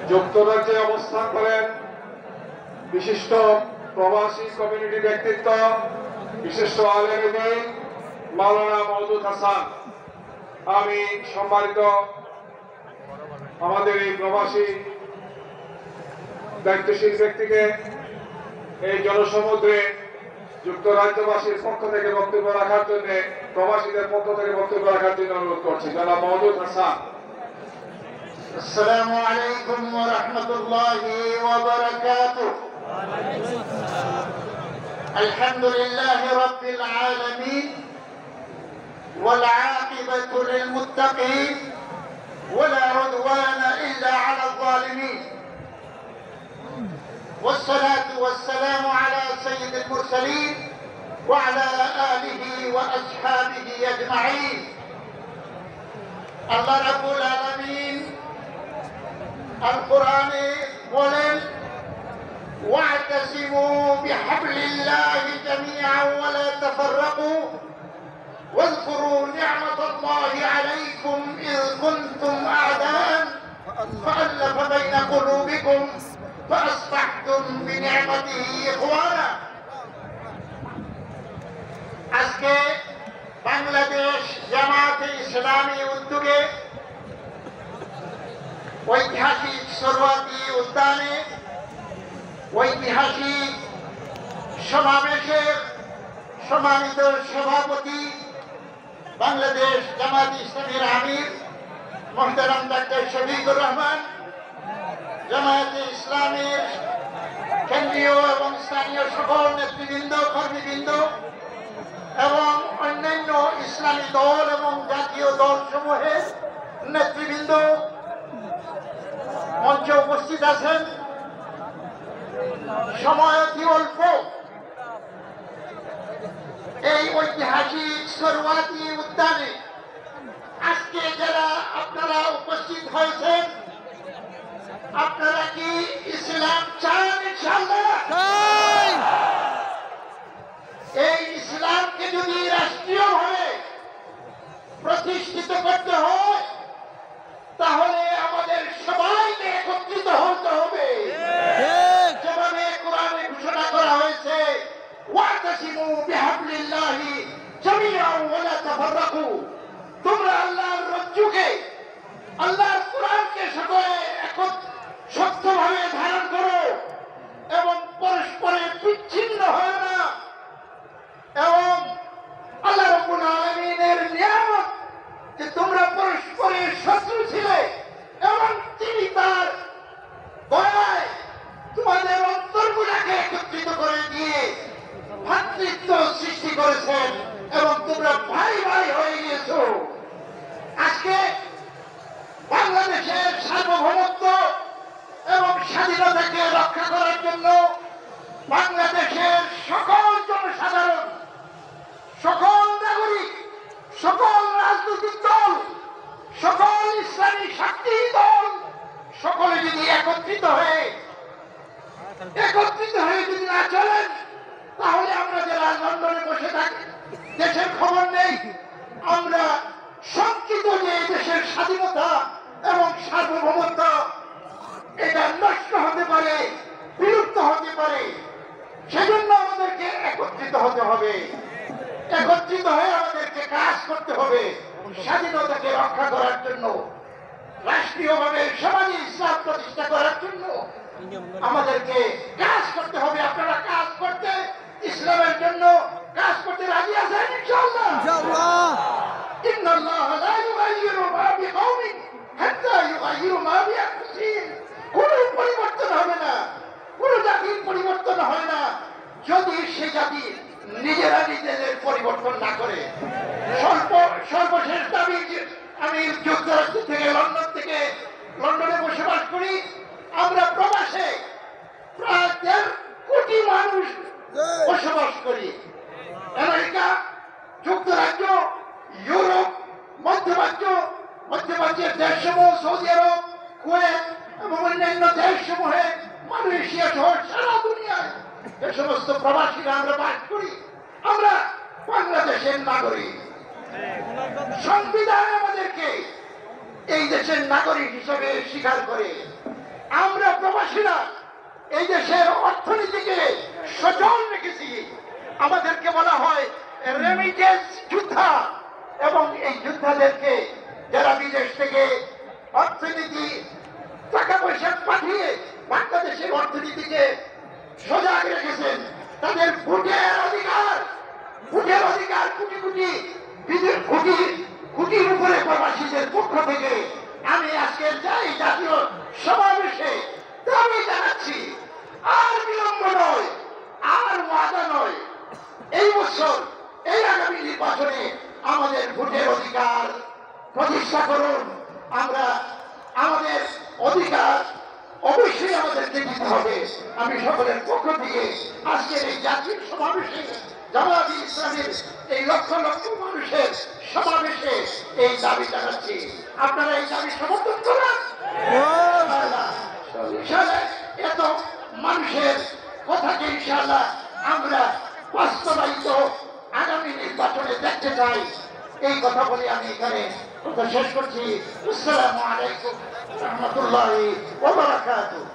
যুক্তরাজ্যে অবস্থান করেন বিশিষ্ট প্রবাসী কমিউনিটি ব্যক্তিত্ব, বিশিষ্ট আলেম দ্বীন মাওলানা মওদুদ হাসান। আমি সম্মানিত আমাদের এই প্রবাসী দায়িত্বশীল ব্যক্তিকে এই জনসমুদ্রে যুক্তরাজ্যবাসীর পক্ষ থেকে বক্তব্য রাখার জন্য, প্রবাসীদের পক্ষ থেকে বক্তব্য রাখার জন্য অনুরোধ করছি। জনাব মওদুদ হাসান। السلام عليكم ورحمة الله وبركاته. الحمد لله رب العالمين والعاقبة للمتقين ولا عدوان إلا على الظالمين، والصلاة والسلام على سيد المرسلين وعلى آله وأصحابه أجمعين. الله رب العالمين القرآن বলেন واعتصموا بحبل الله جميعا ولا تفرقوا واذكروا نعمة الله عليكم إذ كنتم أعداء فألف بين قلوبكم فأصبحتم بنعمته إخوانا. আজকে বাংলাদেশ জামাতে ইসলামী উদ্যোগে ঐতিহাসিক সরওয়াতি উদ্যানে ঐতিহাসিক সমাবেশের সম্মানিত সভাপতি বাংলাদেশ জামাত ইসলামীর আমির মোহতারাম ডক্টর শফিকুর রহমান, জামায়াতে ইসলামীর কেন্দ্রীয় এবং স্থানীয় সকল নেতৃবৃন্দ, কর্মীবৃন্দ এবং অন্যান্য ইসলামী দল এবং জাতীয় দল সমূহের নেতৃবৃন্দ মঞ্চে উপস্থিত আছেন। সময় অতি অল্প, এই ঐতিহাসিক সরওয়াতি উদ্যানে আজকে যারা আপনারা উপস্থিত হয়েছেন, আপনারা কি ইসলাম চান? ইনশাআল্লাহ এই ইসলামকে যদি রাষ্ট্রীয়ভাবে প্রতিষ্ঠিত করতে হয় তাহলে আমাদের সবাইকে একত্রিত হতে হবে। যেভাবে কোরআনে ঘোষণা করা হয়েছে ওয়াতাসিমু বিহাবলিল্লাহি জামিআন ওয়া লা তাফাররাকু, তোমরা আল্লাহর রজ্জুকে, আল্লাহর কোরআনকে সকলে শক্তভাবে ধারণ করো এবং পরস্পরের বিচ্ছিন্ন হয় না। এবং আল্লাহ রাব্বুল আলামিনের নিয়ামত যে তোমরা পরস্পরের শত্রু ছিলে এবং তিনি তার দয়ায় তোমাদের অন্তরগুলোকে একত্রিত করে দিয়ে ভ্রাতৃত্ব সৃষ্টি করেছেন এবং তোমরা ভাই ভাই হয়ে গিয়েছো। আজকে বাংলাদেশের সার্বভৌমত্ব এবং স্বাধীনতাকে রক্ষা করার জন্য বাংলাদেশের সকল জনসাধারণ, সকল নাগরিক, সকল রাজনৈতিক দল, সকল ইসলামী শক্তি দল সকলে যদি একত্রিত হয়ে যদি না চলেন তাহলে আমরা যারা লন্ডনে বসে থাকি, দেশের খবর নেই, আমরা শঙ্কিত যে দেশের স্বাধীনতা এবং সার্বভৌমত্ব এটা নষ্ট হতে পারে, বিলুপ্ত হতে পারে। সেজন্য আমাদেরকে একত্রিত হতে হবে, একত্রিত হয়ে আমাদেরকে কাজ করতে হবে স্বাধীনতাকে রক্ষা করার জন্য, রাষ্ট্রীয়ভাবে সমাজে ইসলাম প্রতিষ্ঠা করার জন্য আমাদেরকে কাজ করতে হবে। আপনারা কাজ করতে, ইসলামের জন্য কাজ করতে রাজি আছেন? ইনশাআল্লাহ। ইন্নাল্লাহ লা ইউগাইয়িরু মা বিকাওমিন হাত্তা ইউগাইয়িরু মা বিআনফুসিহিম। কোনো পরিবর্তন হবে না, কোনো জাতির পরিবর্তন হয় না যদি সে জাতি নিজেরা নিজেদের পরিবর্তন না করে। সর্বশেষ দাবি, আমি যুক্তরাষ্ট্র থেকে, লন্ডনে বসবাস করি। আমরা প্রবাসে প্রায় 1.5 কোটি মানুষ বসবাস করি। আমেরিকা, যুক্তরাজ্য, ইউরোপ, মধ্যপ্রাচ্যের দেশসমূহ, সৌদি আরব, কুয়েত এবং অন্যান্য দেশসমূহে, মালয়েশিয়া সহ সারা দুনিয়ায় যে সমস্ত প্রবাসীরা আমরা বাস করি, আমরা বাংলাদেশের নাগরিক। সংবিধান আমাদেরকে এই দেশের নাগরিক হিসেবে স্বীকার করে। আমরা প্রবাসীরা এই দেশের অর্থনীতিকে সচল রেখেছি। আমাদেরকে বলা হয় রেমিটেন্স যোদ্ধা, এবং এই যোদ্ধাদেরকে যারা বিদেশ থেকে অর্থনীতি টাকা পয়সা পাঠিয়ে বাংলাদেশের অর্থনীতিকে সজাগ রেখেছেন, তাদের ভোটের অধিকার কোটি কোটি বিদেশ কোটির উপরে প্রবাসীদের পক্ষ থেকে আমি আজকের যাই জাতীয় সমাবেশে দাবি জানাচ্ছি, আর বিলম্ব নয়, আর ওয়াদা নয়, এই বছর এই আগামী নির্বাচনে আমাদের ভোটের অধিকার প্রতিষ্ঠা করুন। আমরা আমাদের অধিকার অবশ্যই আমাদেরকে দিতে হবে। আমি সকলের পক্ষ থেকে আজকের এই জাতীয় সমাবেশে জামায়াতে ইসলামীর এই লক্ষ লক্ষ মানুষের সমাবেশে এই দাবি জানাচ্ছি। আপনারা এই দাবি সমর্থন করেন। ইনশাআল্লাহ এত মানুষের কথাকে ইনশাআল্লাহ আমরা বাস্তবায়িত আগামী নির্বাচনে দেখতে চাই। এই কথা বলে আমি এখানে কথা শেষ করছি। আসসালামু আলাইকুম ওয়া রাহমাতুল্লাহি ওয়া বারাকাতুহু।